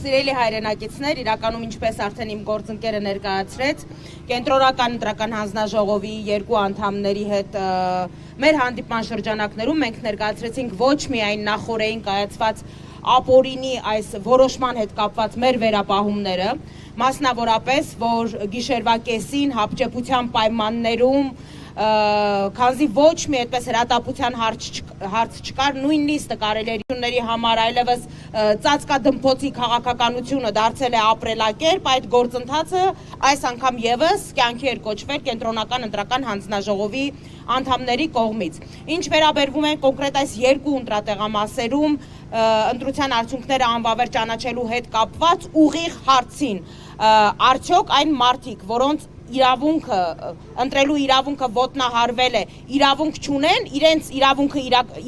Սիրելի հայրենակիցներ, իրականում ինչպես արդեն իմ գործընկերը ներկայացրեց, կենտրոնական ընտրական հանձնաժողովի երկու անդամների հետ մեր հանդիպման շրջանակներում մենք ներկայացրեցինք ոչ միայն նախօրեին կայացված ապօրինի այս որոշման հետ կապված մեր վերապահումները, մասնավորապես, որ գիշերվա կեսին հապճեպության պայմաններում քանզի ոչ մի այդպես հրատապության հարց չկար, նույնիսկ կարելիությունների համար այլևս ծածկադմփոցի քաղաքականությունը դարձել է ապրելակերպ, այդ գործընթացը այս անգամ եւս կյանքի էր կոչվել կենտրոնական ընտրական հանձնաժողովի անդամների կողմից։ Ինչ վերաբերվում է կոնկրետ այս երկու ընտրատեղամասերում ընտրության արդյունքները անվավեր ճանաչելու հետ կապված ուղիղ հարցին, արդյոք այն մարդիկ, որոնց իրավունքը, ընտրելու իրավունքը ոտնահարվել է, իրավունք չունեն, իրենց իրավունքը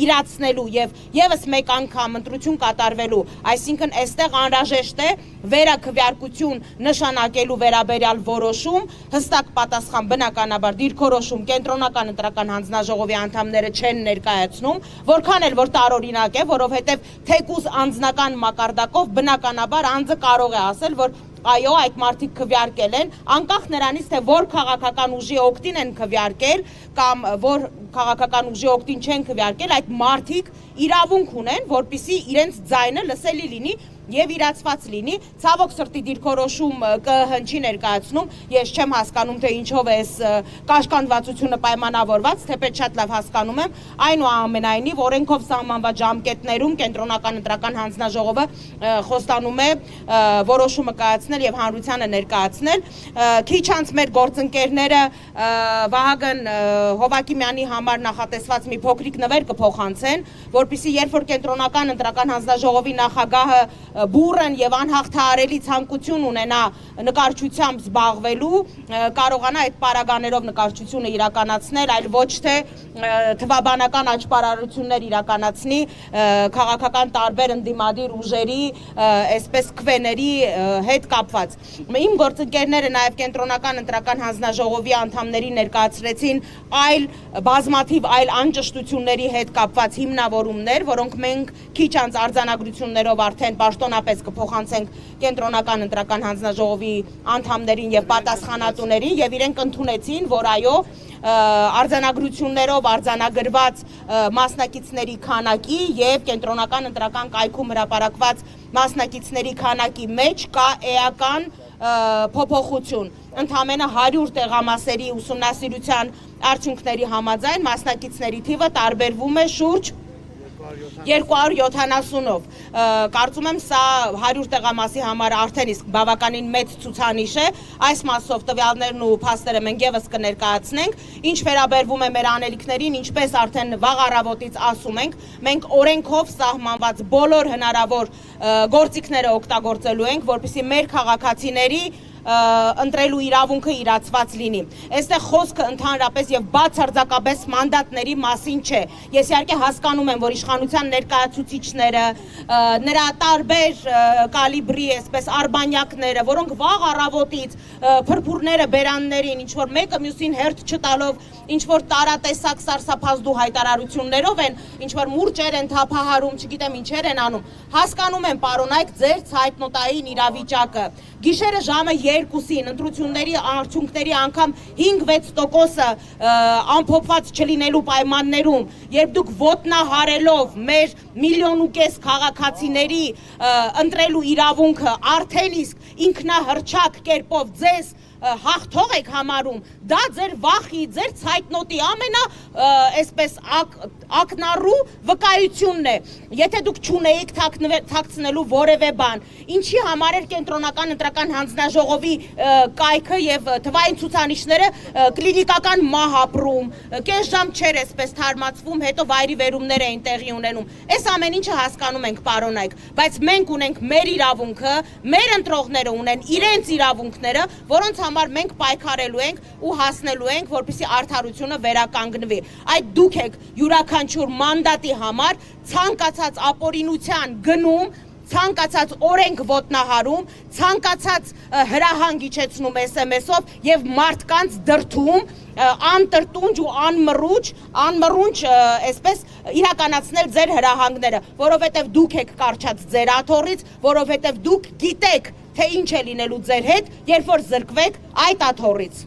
իրացնելու եւ եւս մեկ անգամ ընտրություն կատարվելու, այսինքն այստեղ անհրաժեշտ է վերաքվյարկություն նշանակելու վերաբերյալ որոշում, հստակ պատասխան բնականաբար դիրքորոշում կենտրոնական ընտրական հանձնաժողովի անդամները չեն ներկայացնում, որքան էլ որ տարօրինակ է, որովհետեւ թեկուզ անձնական մակարդակով բնականաբար անձը կարող է ասել, որ այո, այդ մարդիկ քվյարկել են, անկախ նրանից, թե որ քաղաքական ուժի օգտին են քվյարկել կամ որ քաղաքական ուժի օգտին չեն քվյարկել, այդ մարդիկ իրավունք ունեն, որպեսզի իրենց ձայնը լսելի լինի եւ իրացված լինի, ցավոք սրտի դիրքորոշում կհնչի ներկայացնում, ես չեմ հասկանում, թե ինչով է այս կաշկանդվածությունը պայմանավորված, թեպետ շատ լավ հասկանում եմ, այնուամենայնիվ օրենքով սահմանված ժամկետներում կենտրոնական ընտրական հանձնաժողովը խոստանում է որոշումը կայացնել եւ հանրությանը ներկայացնել։ Քիչ անց մեր գործընկերները Վահագն Հովակիմյանի համար նախատեսված մի փոքրիկ նվեր կփոխանցեն, որպեսզի երբ որ կենտրոնական ընտրական հանձնաժողովի նախագահը բուրըն եւ անհաղթահարելի ցանկություն ունենա նկարչությամբ զբաղվելու, կարողանա այդ պարագաներով նկարչությունը իրականացնել, այլ ոչ թե թվաբանական աճպարարություններ իրականացնի քաղաքական տարբեր ընդդիմադիր ուժերի, այսպես քվեների հետ կապված։ Իմ գործընկերները նաեւ կենտրոնական ընտրական հանձնաժողովի անդամների ներկայացրեցին այլ բազմաթիվ այլ անճշտությունների հետ կապված հիմնավորումներ, որոնք մենք քիչ անց արձանագրություններով արդեն պաշտոնապես կփոխանցենք կենտրոնական ընտրական հանձնաժողովի անդամներին եւ պատասխանատուներին եւ իրենք ընդունեցին, որ այո, արձանագրություններով արձանագրված մասնակիցների քանակի եւ կենտրոնական ընտրական կայքում հրապարակված մասնակիցների քանակի մեջ կա էական փոփոխություն։ Ընդամենը 100 տեղամասերի ուսումնասիրության արդյունքների համաձայն մասնակիցների թիվը տարբերվում է շուրջ 270-ով, կարծում եմ սա 100 տեղամասի համար արդեն իսկ բավականին մեծ ցուցանիշ է, այս մասով տվյալներն ու փաստերը մենք եւս կներկայացնենք, ինչ վերաբերվում է մեր անելիքներին, ինչպես արդեն վաղ առավոտից ասում ենք, մենք օրենքով սահմանված բոլոր հնարավոր գործիքները օգտագործելու ենք, որպեսզի մեր քաղաքացիների ընտրելու իրավունքը իրացված լինի։ Այստեղ խոսքը ընդհանրապես եւ բացարձակապես մանդատների մասին չէ։ Ես իհարկե հասկանում եմ, որ իշխանության ներկայացուցիչները, նրա տարբեր կալիբրի, այսպես արբանյակները, որոնք վաղ առավոտից փրփուրները բերաններին, ինչ որ մեկը մյուսին հերթ չտալով, ինչ որ տարատեսակ սարսափազդու հայտարարություններով են, ինչ որ մուրճեր են թափահարում, չգիտեմ ինչեր են անում։ Հասկանում եմ, պարոնայք, ձեր ցայտնոտային իրավիճակը։ Գիշերը ժամը 2-ին ընտրությունների արդյունքների անգամ 5-6% ամփոփված չլինելու պայմաններում, երբ դուք ոտնահարելով մեր 1,5 միլիոն քաղաքացիների ընտրելու իրավունքը արդեն իսկ ինքնահռչակ կերպով ձեզ հաղթող եք համարում, դա ձեր վախի, ձեր ցայտնոտի այսպես ակնառու վկայությունն է։ Եթե դուք չունեիք թաքցնելու որևէ բան, ինչի համար էր կենտրոնական ընտրական հանձնաժողովի կայքը եւ թվային ցուցանիշները կլինիկական մահ ապրում, կես ժամ չէր այսպես թարմացվում, հետո վայրի վերումներ էին տեղի ունենում։ Այս ամեն ինչը հասկանում ենք, պարոնայք, բայց մենք ունենք մեր իրավունքը, մեր ընտրողները ունեն իրենց իրավունքները, որոնց համար մենք պայքարելու ենք ու հասնելու ենք, որպեսզի արդարությունը վերականգնվի։ Այդ դուք եք յուրաքանչյուր մանդատի համար ցանկացած ապօրինության գնում, ցանկացած օրենք ոտնահարում, ցանկացած հրահանգ իջեցնում SMS-ով եւ մարդկանց դրթում անտրտունջ ու անմռունչ այսպես իրականացնել ձեր հրահանգները, որովհետեւ դուք եք կարճած ձեր աթոռից, որովհետեւ դուք գիտեք, թե ինչ է լինելու ձեր հետ, երբ որ զրկվեք այդ աթոռից։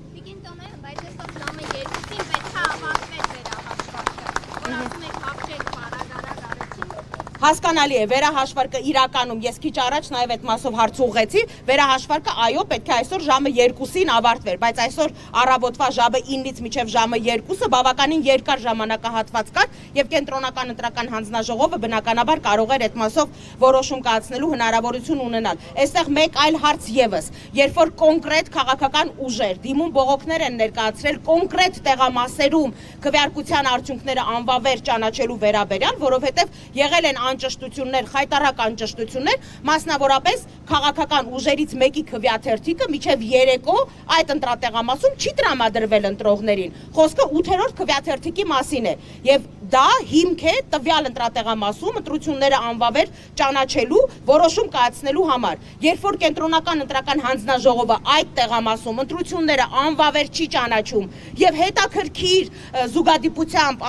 Հասկանալի է, վերահաշվարկը իրականում ես քիչ առաջ նաև այդ մասով հարց ուղղեցի, վերահաշվարկը այո, պետք է այսօր ժամը 2-ին ավարտվեր, բայց այսօր առավոտվա ժամը 9-ից մինչև ժամը 2-ը բավականին երկար ժամանակահատված կար եւ կենտրոնական ընտրական հանձնաժողովը բնականաբար կարող էր այդ մասով որոշում կայացնելու հնարավորություն ունենալ։ Այստեղ մեկ այլ հարց եւս, երբ որ կոնկրետ քաղաքական ուժեր դիմում բողոքներ են ներկայացրել կոնկրետ տեղամասերում քվեարկության արդյունքները անվավեր ճանաչելու վերաբերյալ, որովհետեւ եղել են անճշտություններ, խայտառակ անճշտություններ, մասնավորապես քաղաքական ուժերից մեկի քվեաթերթիկը մինչև երեկո այդ ընտրատեղամասում չի տրամադրվել ընտրողներին։ Խոսքը 8-րդ քվեաթերթիկի մասին է եւ դա հիմք է տվյալ ընտրատեղամասում ընտրությունները անվավեր ճանաչելու, որոշում կայացնելու համար։ Երբ որ կենտրոնական ընտրական հանձնաժողովը այդ տեղամասում ընտրությունները անվավեր չի ճանաչում եւ հետաքրքիր զուգադիպությամբ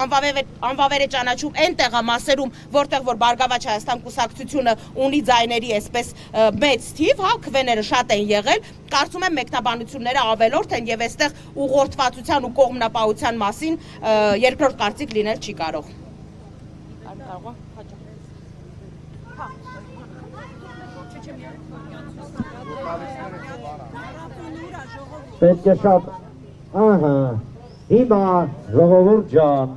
անվավեր է ճանաչում այն տեղամասերում, որտեղ որ Բարգավաճ Հայաստան կուսակցությունը ունի ձայների այսպես մեծ թիվ, հա, քվեները շատ են եղել, կարծում եմ մեկնաբանությունները ավելորդ են եւ այստեղ ուղղորդվածության ու կողմնապահության մասին երկրորդ կարծիք լինել չի կարող։ Պետք է շատ, հիմա ժողովուրդ ջան,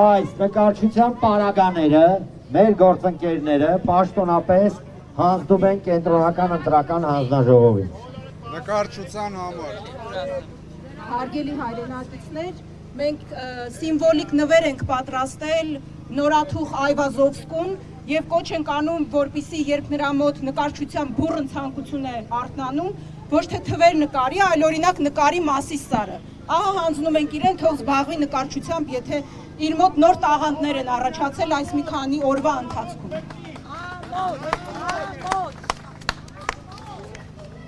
այս նկարչության պարագաները մեր գործընկերները պաշտոնապես հաղթում են կենտրոնական ընտրական հանձնաժողովին։ Նկարչության համար։ Հարգելի հայրենակիցներ, մենք սիմվոլիկ նվեր ենք պատրաստել նորաթուխ Այվազովսկուն եւ կոչ ենք անում, որպիսի երբ նրա մոտ նկարչության բուռն ցանկություն է արթնանում, ոչ թե թվեր նկարի, այլ օրինակ նկարի Մասիսարը։ Ահա հանձնում ենք իրեն, թող զբաղվի նկարչությամբ, եթե իր մոտ նոր տաղանդներ են առաջացել այս մի քանի օրվա ընթացքում։